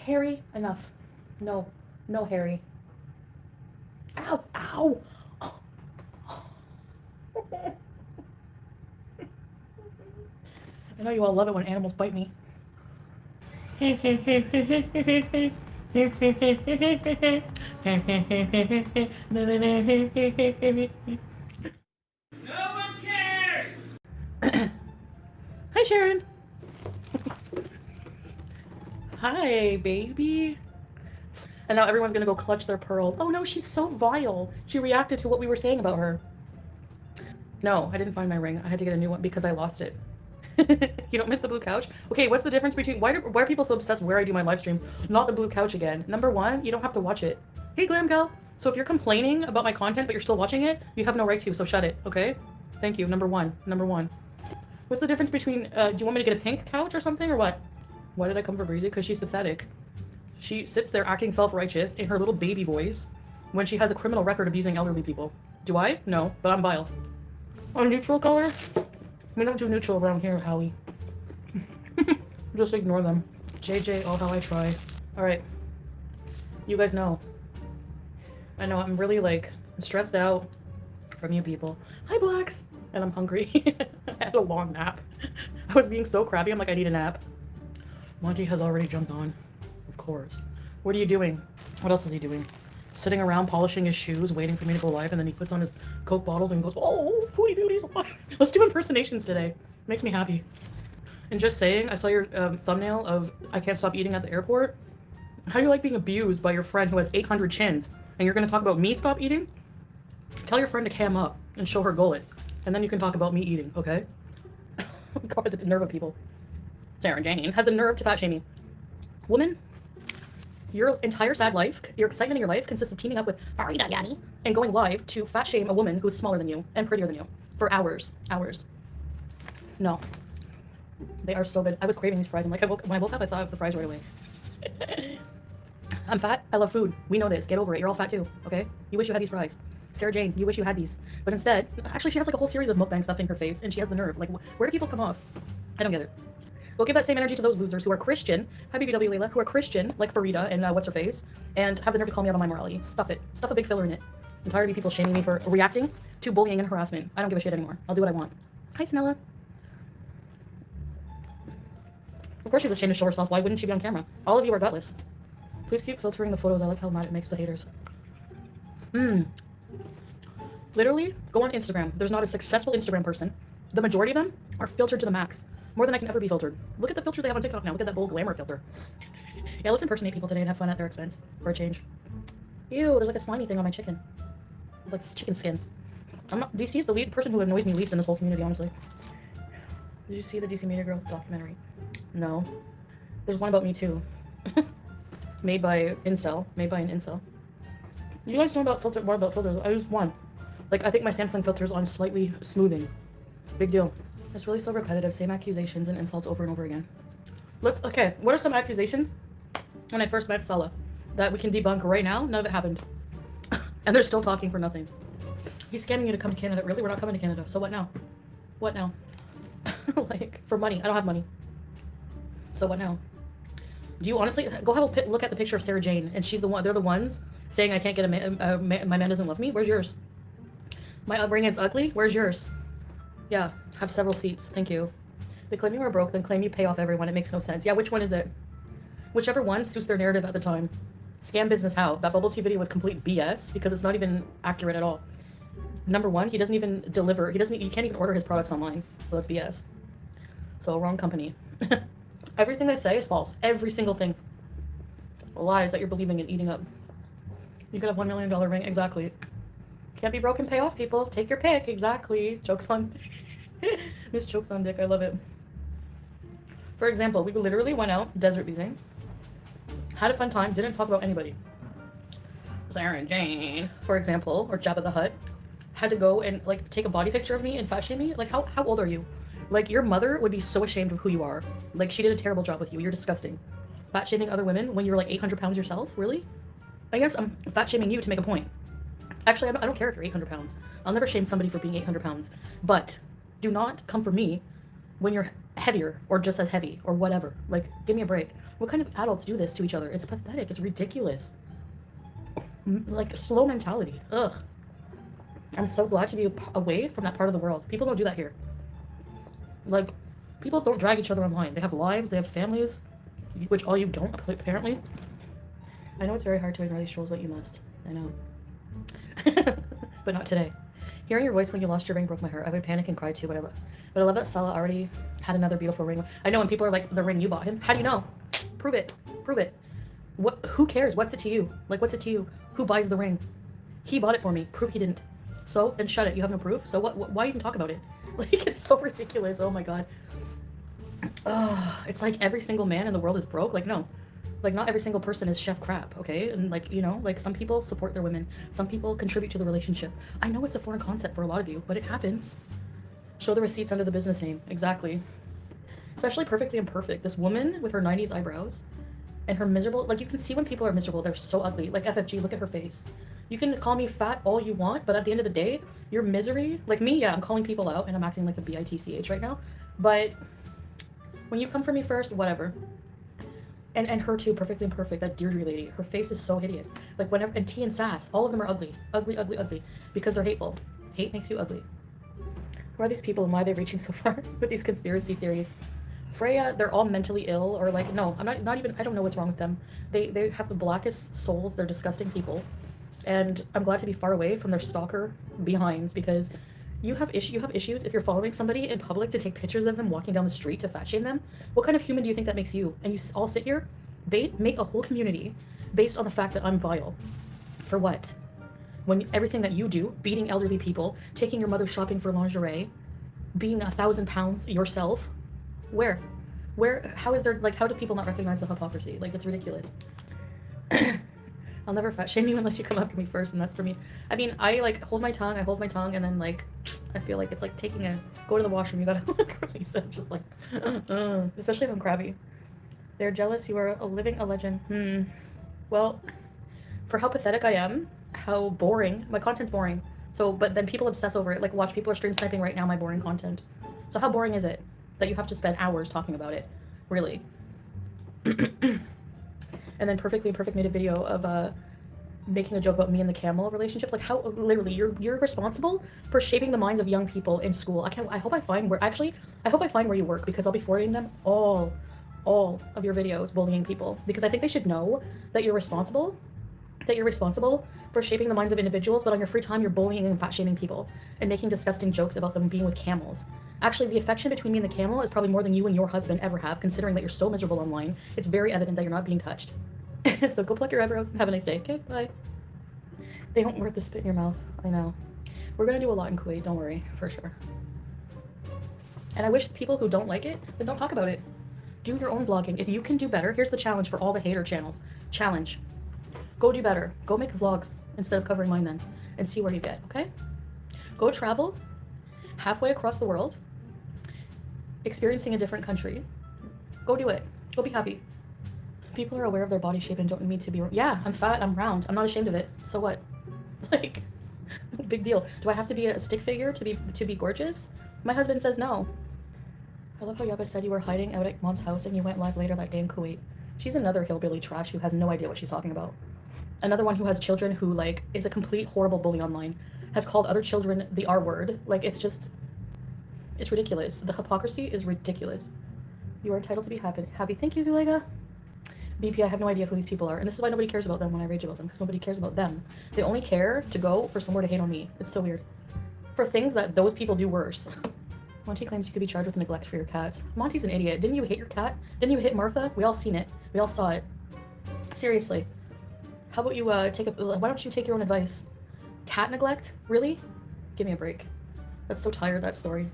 Harry, enough. No. No, Harry. Ow! Ow! I know you all love it when animals bite me. No one cares! Hi, Sharon. Hi, baby. And now everyone's gonna go clutch their pearls. Oh no, she's so vile. She reacted to what we were saying about her. No, I didn't find my ring. I had to get a new one because I lost it. You don't miss the blue couch? Okay, what's the difference between why are people so obsessed where I do my live streams? Not the blue couch again. Number one, you don't have to watch it. Hey, Glam Gal. So if you're complaining about my content but you're still watching it, you have no right to, so shut it, okay? Thank you. Number one. Number one. What's the difference between, do you want me to get a pink couch or something, or what? Why did I come for Breezy? Because she's pathetic. She sits there acting self-righteous in her little baby voice when she has a criminal record abusing elderly people. Do I? No, but I'm vile. A neutral color? We don't do neutral around here, Howie. Just ignore them. JJ, oh how I try. Alright. You guys know. I know, I'm really like stressed out from you people. Hi, Blacks! And I'm hungry. I had a long nap. I was being so crabby, I'm like, I need a nap. Monty has already jumped on. Of course. What are you doing? What else is he doing? Sitting around polishing his shoes, waiting for me to go live, and then he puts on his Coke bottles and goes, oh, Foodie Beauty's live. Let's do impersonations today. Makes me happy. And just saying, I saw your thumbnail of I can't stop eating at the airport. How do you like being abused by your friend who has 800 chins? And you're going to talk about me stop eating? Tell your friend to cam up and show her gullet. And then you can talk about me eating, okay? God, the nerve of people. Sarah Jane has the nerve to fat shame me. Woman, your entire sad life, your excitement in your life consists of teaming up with Farida Yanni and going live to fat shame a woman who's smaller than you and prettier than you for hours. Hours. No. They are so good. I was craving these fries. I'm like, when I woke up, I thought of the fries right away. I'm fat. I love food. We know this. Get over it. You're all fat too, okay? You wish you had these fries. Sarah Jane, you wish you had these. But instead, actually, she has like a whole series of mukbang stuff in her face, and she has the nerve. Like, where do people come off? I don't get it. Go give that same energy to those losers who are Christian, hi BBW Layla, who are Christian, like Farida and what's her face, and have the nerve to call me out on my morality. Stuff it. Stuff a big filler in it. I'm tired of people shaming me for reacting to bullying and harassment. I don't give a shit anymore. I'll do what I want. Hi, Snella. Of course she's ashamed to show herself. Why wouldn't she be on camera? All of you are gutless. Please keep filtering the photos. I like how mad it makes the haters. Literally, go on Instagram. There's not a successful Instagram person. The majority of them are filtered to the max. More than I can ever be filtered. Look at the filters they have on TikTok now. Look at that bold glamour filter. Yeah, let's impersonate people today and have fun at their expense. For a change. Ew, there's like a slimy thing on my chicken. It's like chicken skin. DC is the lead person who annoys me least in this whole community, honestly. Did you see the DC Media Girl documentary? No. There's one about me too. Made by incel. Made by an incel. You guys know about more about filters. I use one. Like, I think my Samsung filter's on slightly smoothing. Big deal. It's really so repetitive. Same accusations and insults over and over again. Okay, what are some accusations when I first met Sella that we can debunk right now? None of it happened. And they're still talking for nothing. He's scamming you to come to Canada. Really? We're not coming to Canada. So what now? What now? Like, for money. I don't have money. So what now? Do you honestly go have a look at the picture of Sarah Jane, and she's the one. They're the ones saying I can't get a my man doesn't love me. Where's yours? My upbringing is ugly. Where's yours? Yeah, have several seats. Thank you. They claim you are broke, then claim you pay off everyone. It makes no sense. Yeah, which one is it? Whichever one suits their narrative at the time. Scam business how? That bubble tea video was complete BS because it's not even accurate at all. Number one, he doesn't even deliver. You can't even order his products online. So that's BS. So wrong company. Everything they say is false. Every single thing. Lies that you're believing and eating up. You could have $1 million ring. Exactly. Can't be broken, pay off, people. Take your pick. Exactly. Jokes on... Miss Chokes on Dick. I love it. For example, we literally went out desert beezing. Had a fun time. Didn't talk about anybody. Sarah Jane, for example, or Jabba the Hutt, had to go and, like, take a body picture of me and fat shame me. Like, how old are you? Like, your mother would be so ashamed of who you are. Like, she did a terrible job with you. You're disgusting. Fat shaming other women when you're, like, 800 pounds yourself? Really? I guess I'm fat shaming you to make a point. Actually, I don't care if you're 800 pounds. I'll never shame somebody for being 800 pounds. But do not come for me when you're heavier or just as heavy or whatever. Like, give me a break. What kind of adults do this to each other? It's pathetic. It's ridiculous. Like, slow mentality. Ugh. I'm so glad to be away from that part of the world. People don't do that here. Like, people don't drag each other online. They have lives, they have families, which all you don't, apparently. I know it's very hard to ignore these trolls, but you must. I know. But not today. Hearing your voice when you lost your ring broke my heart. I would panic and cry too, but I love that Salah already had another beautiful ring. I know when people are like, the ring you bought him. How do you know? Prove it. Prove it. What? Who cares? What's it to you? Like, what's it to you? Who buys the ring? He bought it for me. Prove he didn't. So, then shut it. You have no proof? So what? Why even talk about it? Like, it's so ridiculous. Oh my god. It's like every single man in the world is broke. Like, no. Like, not every single person is chef crap, okay? And, like, you know, like, some people support their women. Some people contribute to the relationship. I know it's a foreign concept for a lot of you, but it happens. Show the receipts under the business name. Exactly. Especially Perfectly Imperfect. This woman with her 90s eyebrows and her miserable... Like, you can see when people are miserable. They're so ugly. Like, FFG, look at her face. You can call me fat all you want, but at the end of the day, your misery... Like me, yeah, I'm calling people out, and I'm acting like a bitch right now. But when you come for me first, whatever. And her too, Perfectly Imperfect, that Deirdre lady. Her face is so hideous. Like, whenever... And T and Sass, all of them are ugly. Ugly, ugly, ugly. Because they're hateful. Hate makes you ugly. Who are these people and why are they reaching so far with these conspiracy theories? Freya, they're all mentally ill, or like, no, I'm not even, I don't know what's wrong with them. They have the blackest souls, they're disgusting people. And I'm glad to be far away from their stalker behinds, because you have issues if you're following somebody in public to take pictures of them walking down the street to fat shame them. What kind of human do you think that makes you? And you all sit here, make a whole community based on the fact that I'm vile. For what? When everything that you do, beating elderly people, taking your mother shopping for lingerie, being 1,000 pounds yourself, where, how is there, like, how do people not recognize the hypocrisy? Like, it's ridiculous. I'll never fat shame you unless you come after me first, and that's for me. I mean, I, like, hold my tongue, and then, like, I feel like it's like taking go to the washroom, you gotta release it, just like, especially if I'm crabby. They're jealous, you are a legend. Well, for how pathetic I am, how boring, my content's boring. So, but then people obsess over it, like, watch, people are stream sniping right now my boring content. So how boring is it that you have to spend hours talking about it? Really? And then Perfectly Imperfect made a video of making a joke about me and the camel relationship. Like, how, literally, you're responsible for shaping the minds of young people in school. I hope I find where you work, because I'll be forwarding them all of your videos bullying people, because I think they should know that you're responsible for shaping the minds of individuals, but on your free time you're bullying and fat shaming people and making disgusting jokes about them being with camels. Actually, the affection between me and the camel is probably more than you and your husband ever have, considering that you're so miserable online. It's very evident that you're not being touched. So go pluck your eyebrows and have a nice day. Okay, bye. They don't worth the spit in your mouth. I know. We're gonna do a lot in Kuwait, don't worry, for sure. And I wish people who don't like it, then don't talk about it. Do your own vlogging. If you can do better, here's the challenge for all the hater channels. Challenge. Go do better. Go make vlogs instead of covering mine then, and see where you get, okay? Go travel halfway across the world, experiencing a different country. Go do it. Go be happy. People are aware of their body shape and don't need to be... Yeah, I'm fat, I'm round. I'm not ashamed of it. So what? Like, big deal. Do I have to be a stick figure to be gorgeous? My husband says no. I love how Yaba said you were hiding out at Mom's house and you went live later that day in Kuwait. She's another hillbilly trash who has no idea what she's talking about. Another one who has children who, like, is a complete horrible bully online. Has called other children the R word. Like, it's just... It's ridiculous. The hypocrisy is ridiculous. You are entitled to be happy. Thank you, Zulega. BP, I have no idea who these people are. And this is why nobody cares about them when I rage about them. Because nobody cares about them. They only care to go for somewhere to hate on me. It's so weird. For things that those people do worse. Monty claims you could be charged with neglect for your cats. Monty's an idiot. Didn't you hit your cat? Didn't you hit Martha? We all seen it. We all saw it. Seriously. How about you why don't you take your own advice? Cat neglect? Really? Give me a break. That's so tired, that story.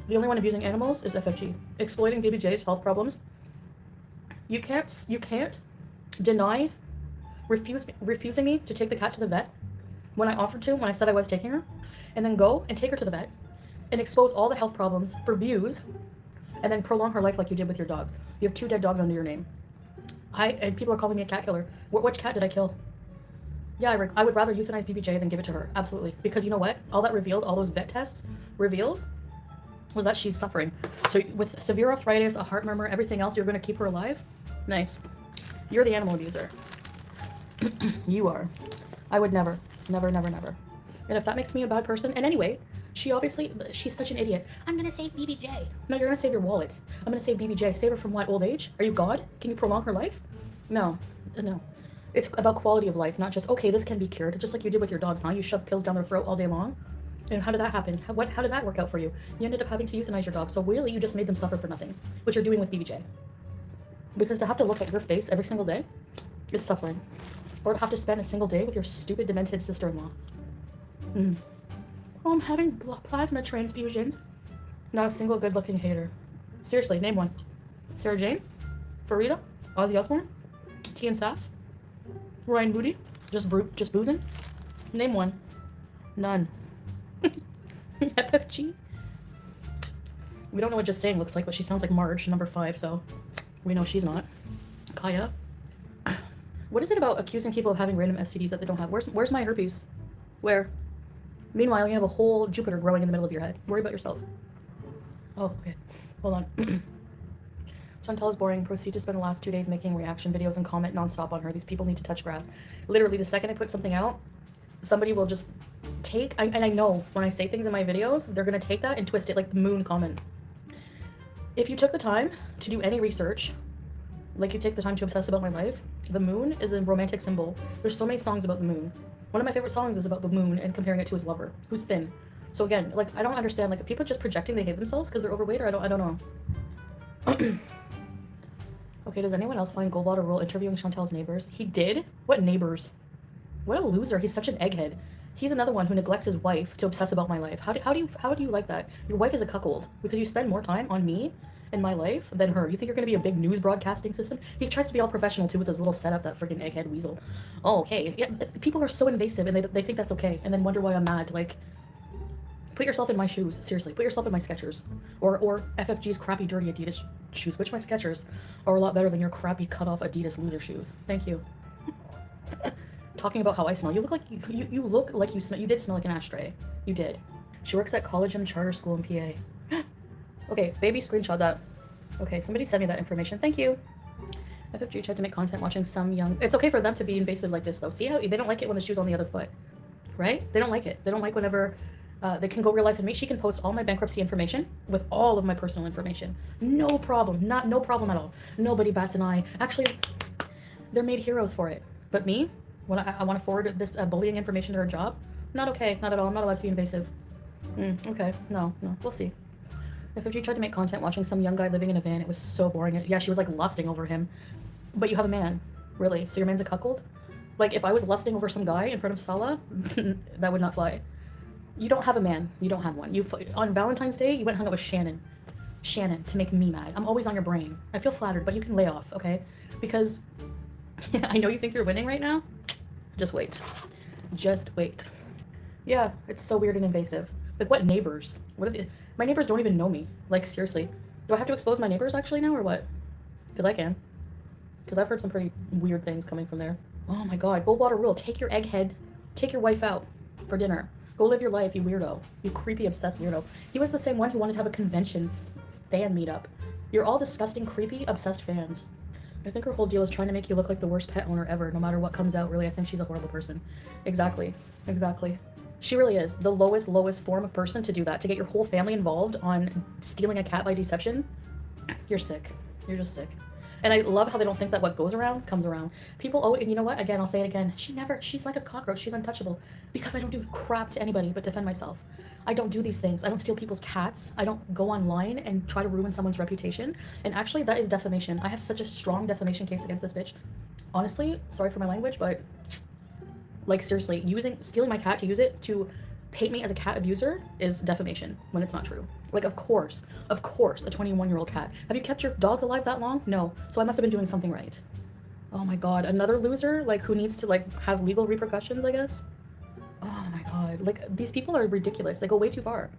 The only one abusing animals is FFG. Exploiting BBJ's health problems. You can't deny refusing me to take the cat to the vet when I offered to, when I said I was taking her, and then go and take her to the vet and expose all the health problems for views and then prolong her life like you did with your dogs. You have 2 dead dogs under your name. And people are calling me a cat killer. Which cat did I kill? Yeah, I would rather euthanize BBJ than give it to her. Absolutely. Because you know what? All that revealed, all those vet tests revealed was that she's suffering. So with severe arthritis, a heart murmur, everything else, you're going to keep her alive? Nice. You're the animal abuser. You are. I would never. Never, never, never. And if that makes me a bad person, and anyway, she's such an idiot. I'm gonna save BBJ. No, you're gonna save your wallet. I'm gonna save BBJ. Save her from what, old age? Are you God? Can you prolong her life? No, no. It's about quality of life, not just, okay, this can be cured. Just like you did with your dogs, huh? You shoved pills down their throat all day long. And how did that happen? How did that work out for you? You ended up having to euthanize your dog. So really, you just made them suffer for nothing, which you're doing with BBJ. Because to have to look at your face every single day is suffering. Or to have to spend a single day with your stupid, demented sister-in-law. Oh, I'm having plasma transfusions. Not a single good-looking hater. Seriously, name one. Sarah Jane? Farida? Ozzy Osbourne? T and Sass? Ryan Booty? Just boozing? Name one. None. FFG? We don't know what JustSayin looks like, but she sounds like Marge, number 5, so we know she's not. Kaya? What is it about accusing people of having random STDs that they don't have? Where's my herpes? Where? Meanwhile, you have a whole Jupiter growing in the middle of your head. Worry about yourself. Oh, okay. Hold on. Chantal is boring. Proceed to spend the last 2 days making reaction videos and comment nonstop on her. These people need to touch grass. Literally, the second I put something out, somebody will just take... and I know when I say things in my videos, they're going to take that and twist it like the moon comment. If you took the time to do any research, like you take the time to obsess about my life, the moon is a romantic symbol. There's so many songs about the moon. One of my favorite songs is about the moon and comparing it to his lover, who's thin. So again, like, I don't understand, like, people just projecting they hate themselves because they're overweight, or I don't know. Okay, does anyone else find Goldwater Rule interviewing Chantal's neighbors? He did? What neighbors? What a loser. He's such an egghead. He's another one who neglects his wife to obsess about my life. How do you like that? Your wife is a cuckold because you spend more time on me in my life than her. You think you're going to be a big news broadcasting system? He tries to be all professional too with his little setup, that freaking egghead weasel. Oh, okay. Yeah, people are so invasive and they think that's okay and then wonder why I'm mad. Like, put yourself in my shoes. Seriously, put yourself in my Skechers. Or FFG's crappy, dirty Adidas shoes, which my Skechers are a lot better than your crappy cut-off Adidas loser shoes. Thank you. Talking about how I smell. You look like you look like you smell. You did smell like an ashtray. You did. She works at college and charter school in PA. Okay, baby, screenshot that. Okay, somebody send me that information. Thank you. FFG tried to make content watching some young... It's okay for them to be invasive like this, though. See how they don't like it when the shoe's on the other foot, right? They don't like it. They don't like whenever they can go real life and me. She can post all my bankruptcy information with all of my personal information. No problem. No problem at all. Nobody bats an eye. Actually, they're made heroes for it. But me, when I want to forward this bullying information to her job, not okay. Not at all. I'm not allowed to be invasive. Okay. No. We'll see. If you tried to make content watching some young guy living in a van, it was so boring. Yeah, she was like lusting over him. But you have a man. Really? So your man's a cuckold? Like, if I was lusting over some guy in front of Salah, that would not fly. You don't have a man. You don't have one. On Valentine's Day, you went and hung out with Shannon. Shannon, to make me mad. I'm always on your brain. I feel flattered, but you can lay off, okay? Because I know you think you're winning right now. Just wait. Just wait. Yeah, it's so weird and invasive. Like, what neighbors? What are the... My neighbors don't even know me. Like, seriously. Do I have to expose my neighbors actually now, or what? Because I can. Because I've heard some pretty weird things coming from there. Oh my god. Goldwater Rule. Take your egghead. Take your wife out for dinner. Go live your life, you weirdo. You creepy, obsessed weirdo. He was the same one who wanted to have a convention fan meetup. You're all disgusting, creepy, obsessed fans. I think her whole deal is trying to make you look like the worst pet owner ever, no matter what comes out. Really, I think she's a horrible person. Exactly. She really is the lowest form of person to do that, to get your whole family involved on stealing a cat by deception. You're sick. You're just sick. And I love how they don't think that what goes around comes around. People, and you know what? Again, I'll say it again. She's like a cockroach. She's untouchable. Because I don't do crap to anybody but defend myself. I don't do these things. I don't steal people's cats. I don't go online and try to ruin someone's reputation. And actually, that is defamation. I have such a strong defamation case against this bitch. Honestly, sorry for my language, but... like, seriously, stealing my cat to use it to paint me as a cat abuser is defamation when it's not true. Like, of course, a 21-year-old cat. Have you kept your dogs alive that long? No. So I must have been doing something right. Oh my god, another loser, like, who needs to, like, have legal repercussions, I guess? Oh my god, like, these people are ridiculous. They go way too far.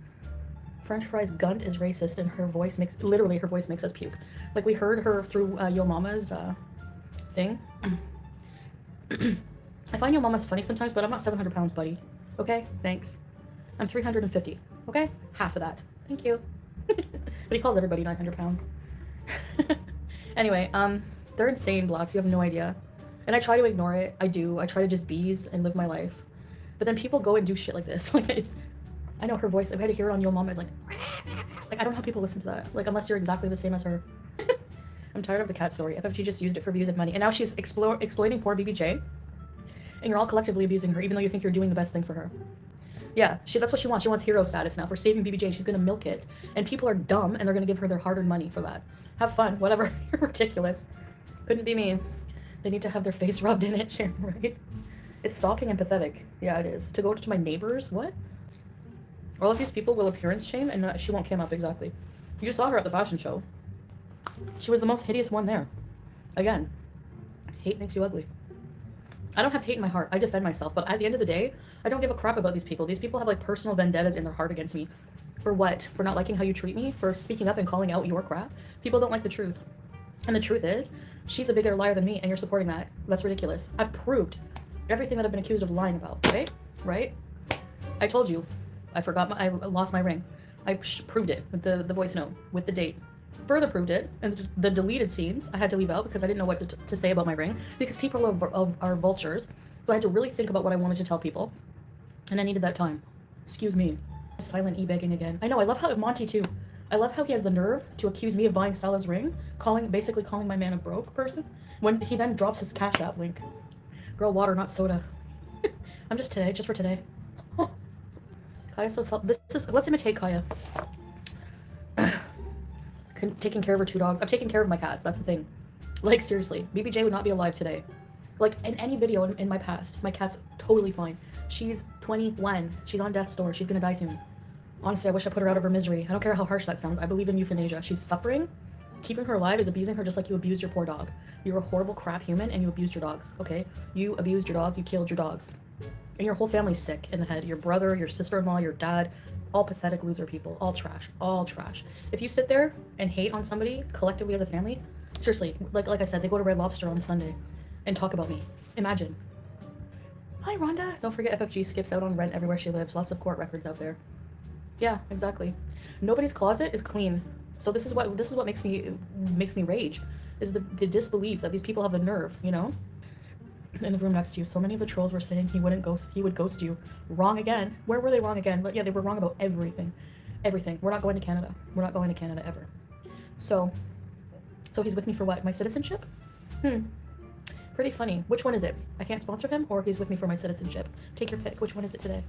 French fries gunt is racist and her voice makes us puke. Like, we heard her through Yo Mama's thing. I find Yo Mama's funny sometimes, but I'm not 700 pounds, buddy. Okay? Thanks. I'm 350. Okay? Half of that. Thank you. But he calls everybody 900 pounds. Anyway, they're insane blocks. You have no idea. And I try to ignore it. I do. I try to just bees and live my life. But then people go and do shit like this. Like, I know her voice. I had to hear it on Yo Mama. It's like I don't know how people listen to that. Like, unless you're exactly the same as her. I'm tired of the cat story. FFG just used it for views and money. And now she's exploiting poor BBJ. And you're all collectively abusing her, even though you think you're doing the best thing for her. Yeah, that's what she wants. She wants hero status now for saving BBJ. And she's going to milk it. And people are dumb, and they're going to give her their hard-earned money for that. Have fun. Whatever. You're ridiculous. Couldn't be me. They need to have their face rubbed in it, Sharon, right? It's stalking and pathetic. Yeah, it is. To go to my neighbors? What? All of these people will appearance shame, and she won't come up exactly. You saw her at the fashion show. She was the most hideous one there. Again, hate makes you ugly. I don't have hate in my heart. I defend myself. But at the end of the day, I don't give a crap about these people. These people have like personal vendettas in their heart against me. For what? For not liking how you treat me? For speaking up and calling out your crap? People don't like the truth. And the truth is, she's a bigger liar than me, and you're supporting that. That's ridiculous. I've proved everything that I've been accused of lying about, right? Right? I told you. I lost my ring. I proved it with the voice note, with the date. Further proved it, and the deleted scenes I had to leave out because I didn't know what to say about my ring, because people are vultures. So I had to really think about what I wanted to tell people, and I needed that time. Excuse me. Silent e-begging again. I know, I love how Monty too. I love how he has the nerve to accuse me of buying Salah's ring, basically calling my man a broke person, when he then drops his Cash App link. Girl, water, not soda. I'm just for today. Kaya's so let's imitate Kaya. Taking care of her 2 dogs. I'm taking care of my cats. That's the thing. Like, seriously, BBJ would not be alive today. Like, in any video in my past, my cat's totally fine. She's 21. She's on death's door. She's gonna die soon. Honestly, I wish I put her out of her misery. I don't care how harsh that sounds. I believe in euthanasia. She's suffering. Keeping her alive is abusing her just like you abused your poor dog. You're a horrible crap human, and you abused your dogs, okay? You abused your dogs. You killed your dogs. And your whole family's sick in the head. Your brother, your sister-in-law, your dad, all pathetic loser people. All trash. All trash. If you sit there and hate on somebody collectively as a family, seriously, like I said, they go to Red Lobster on a Sunday and talk about me. Imagine. Hi, Rhonda. Don't forget FFG skips out on rent everywhere she lives. Lots of court records out there. Yeah, exactly. Nobody's closet is clean. So this is what makes me rage, is the disbelief that these people have the nerve, you know? In the room next to you, so many of the trolls were saying he would ghost you. Wrong again. Where were they wrong again? But yeah, they were wrong about everything. Everything. We're not going to Canada. We're not going to Canada ever. So he's with me for what? My citizenship? Pretty funny. Which one is it? I can't sponsor him, or he's with me for my citizenship. Take your pick. Which one is it today?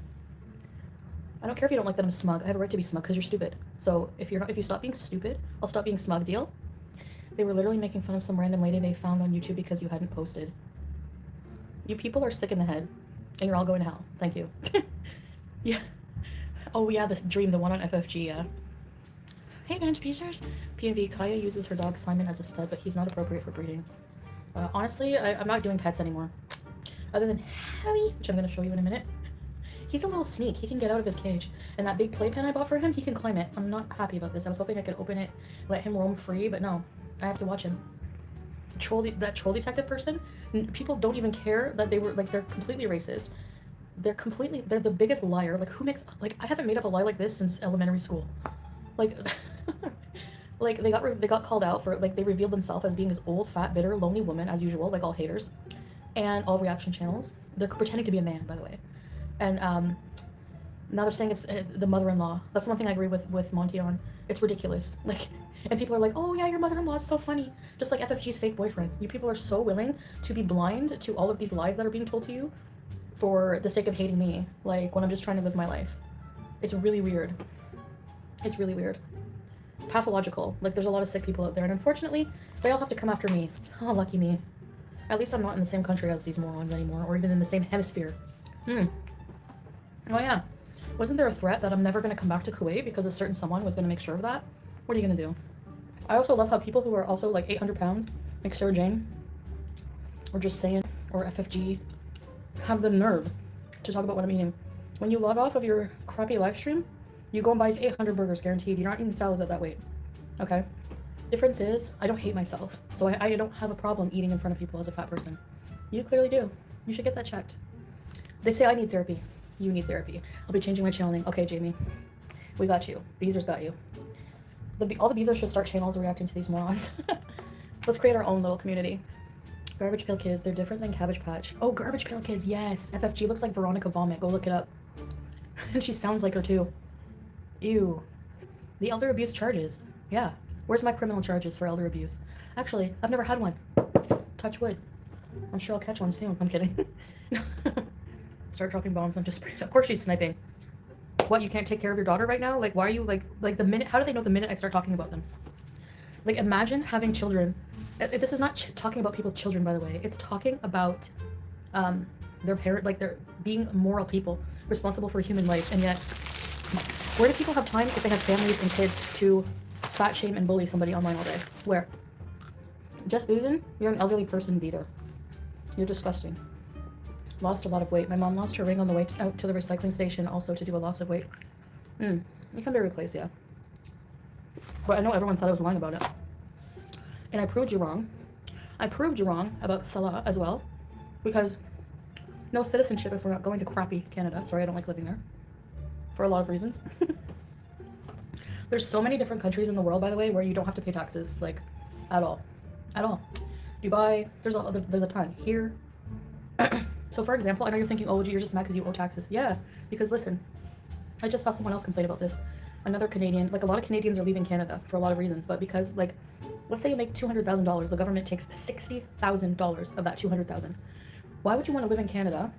I don't care if you don't like that I'm smug. I have a right to be smug because you're stupid. So if you stop being stupid, I'll stop being smug. Deal? They were literally making fun of some random lady they found on YouTube because you hadn't posted. You people are sick in the head, and you're all going to hell. Thank you. Yeah. Oh yeah, this dream, the one on FFG, yeah. Hey, Vans Peasers. PNV, Kaya uses her dog Simon as a stud, but he's not appropriate for breeding. Honestly, I'm not doing pets anymore. Other than Harry, which I'm going to show you in a minute. He's a little sneak. He can get out of his cage. And that big playpen I bought for him, he can climb it. I'm not happy about this. I was hoping I could open it, let him roam free, but no. I have to watch him. That troll detective person, people don't even care that they're completely racist. They're the biggest liar. Like, who makes, like, I haven't made up a lie like this since elementary school. Like, like, they got called out for, like, they revealed themselves as being this old, fat, bitter, lonely woman, as usual, like all haters, and all reaction channels. They're pretending to be a man, by the way. And, now they're saying it's the mother-in-law. That's one thing I agree with Monty on. It's ridiculous. Like, and people are like, oh yeah, your mother-in-law is so funny. Just like FFG's fake boyfriend. You people are so willing to be blind to all of these lies that are being told to you for the sake of hating me. Like, when I'm just trying to live my life. It's really weird. It's really weird. Pathological. Like, there's a lot of sick people out there, and unfortunately, they all have to come after me. Oh, lucky me. At least I'm not in the same country as these morons anymore, or even in the same hemisphere. Oh yeah. Wasn't there a threat that I'm never going to come back to Kuwait because a certain someone was going to make sure of that? What are you going to do? I also love how people who are also like 800 pounds, like Sarah Jane, or JustSayin, or FFG, have the nerve to talk about what I'm eating. When you log off of your crappy live stream, you go and buy 800 burgers guaranteed. You're not eating salads at that weight. Okay? Difference is, I don't hate myself. So I don't have a problem eating in front of people as a fat person. You clearly do. You should get that checked. They say I need therapy. You need therapy. I'll be changing my channel name. Okay, Jamie. We got you. Beezer's got you. All the bees should start channels reacting to these morons. Let's create our own little community. Garbage Pail Kids, they're different than Cabbage Patch. Oh, Garbage Pail Kids, yes. FFG looks like Veronica Vomit. Go look it up. And she sounds like her too. Ew. The elder abuse charges. Yeah. Where's my criminal charges for elder abuse? Actually, I've never had one. Touch wood. I'm sure I'll catch one soon. I'm kidding. Start dropping bombs. I'm just... Of course she's sniping. What, you can't take care of your daughter right now? Like, why are you, like the minute... How do they know the minute I start talking about them? Like, imagine having children. This is not talking about people's children, by the way. It's talking about their parent... Like, they're being moral people, responsible for human life, and yet... Where do people have time if they have families and kids to fat shame and bully somebody online all day? Where? Just boozing? You're an elderly person beater. You're disgusting. Lost a lot of weight. My mom lost her ring on the way out to the recycling station also to do a loss of weight. It can be replaced, yeah. But I know everyone thought I was lying about it. And I proved you wrong. I proved you wrong about Salah as well. Because no citizenship if we're not going to crappy Canada. Sorry, I don't like living there. For a lot of reasons. There's so many different countries in the world, by the way, where you don't have to pay taxes, like, at all. At all. Dubai, there's a ton. Here. So, for example, I know you're thinking, oh, you're just mad because you owe taxes. Yeah, because listen, I just saw someone else complain about this. Another Canadian, like a lot of Canadians are leaving Canada for a lot of reasons, but because, like, let's say you make $200,000, the government takes $60,000 of that $200,000. Why would you want to live in Canada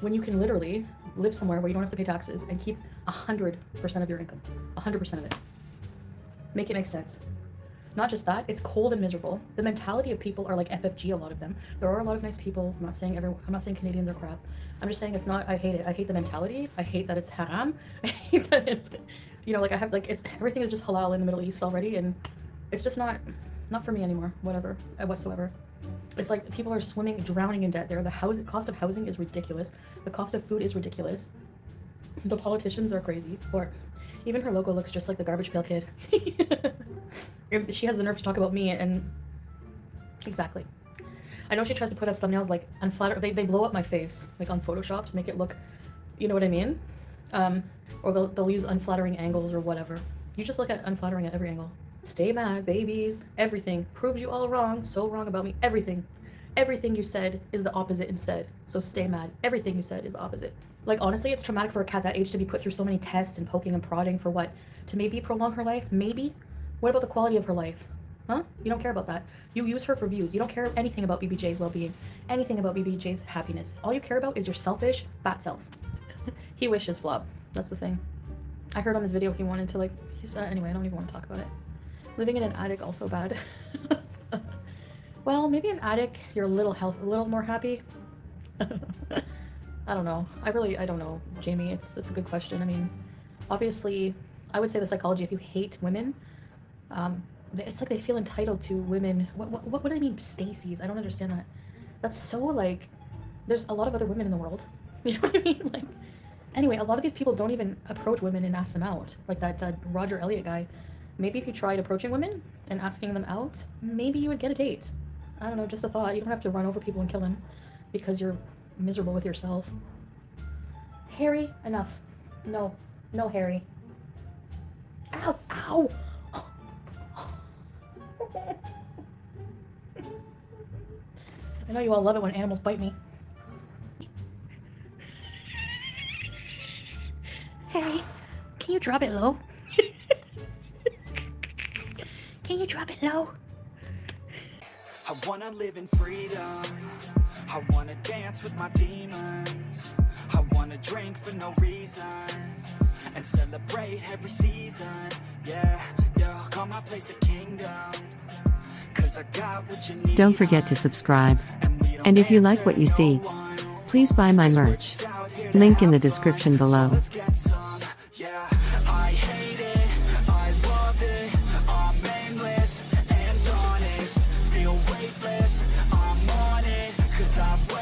when you can literally live somewhere where you don't have to pay taxes and keep 100% of your income? 100% of it. Make it make sense. Not just that, it's cold and miserable. The mentality of people are like FFG, a lot of them. There are a lot of nice people. I'm not saying Canadians are crap. I'm just saying it's not, I hate it. I hate the mentality. I hate that it's haram. I hate that it's, you know, like I have, like, it's, everything is just halal in the Middle East already, and it's just not for me anymore, whatever, whatsoever. It's like people are swimming, drowning in debt there. The cost of housing is ridiculous. The cost of food is ridiculous. The politicians are crazy. Or even her logo looks just like the Garbage Pail Kid. She has the nerve to talk about me, and exactly. I know she tries to put us thumbnails like unflatter. They blow up my face like on Photoshop to make it look, you know what I mean? Or they'll use unflattering angles or whatever. You just look at unflattering at every angle. Stay mad, babies. Everything proved you all wrong. So wrong about me. Everything you said is the opposite instead. So stay mad. Everything you said is the opposite. Like, honestly, it's traumatic for a cat that age to be put through so many tests and poking and prodding for what? To maybe prolong her life? Maybe? What about the quality of her life? Huh? You don't care about that. You use her for views. You don't care anything about BBJ's well-being. Anything about BBJ's happiness. All you care about is your selfish, fat self. He wishes flop. That's the thing. I heard on his video he wanted to, like, anyway, I don't even want to talk about it. Living in an attic, also bad. Well, maybe an attic, you're a little more happy. I don't know. I don't know, Jamie. It's a good question. I mean, obviously, I would say the psychology, if you hate women, it's like they feel entitled to women. What do I mean, Stacey's? I don't understand that. That's so, like, there's a lot of other women in the world. You know what I mean? Like, anyway, a lot of these people don't even approach women and ask them out. Like that Roger Elliott guy. Maybe if you tried approaching women and asking them out, maybe you would get a date. I don't know, just a thought. You don't have to run over people and kill them because you're miserable with yourself. Harry, enough. No, Harry. Ow, ow! I know you all love it when animals bite me. Harry, can you drop it low? Can you drop it low? I wanna live in freedom. I wanna dance with my demons. I wanna drink for no reason and celebrate every season. Yeah, call my place the kingdom. 'Cause I got what you need. Don't forget to subscribe. And if you like what you see, please buy my merch. Link in the description below. Yeah, I hate it, I love it, I'm aimless and honest, feel weightless, I'm on it, 'cause I've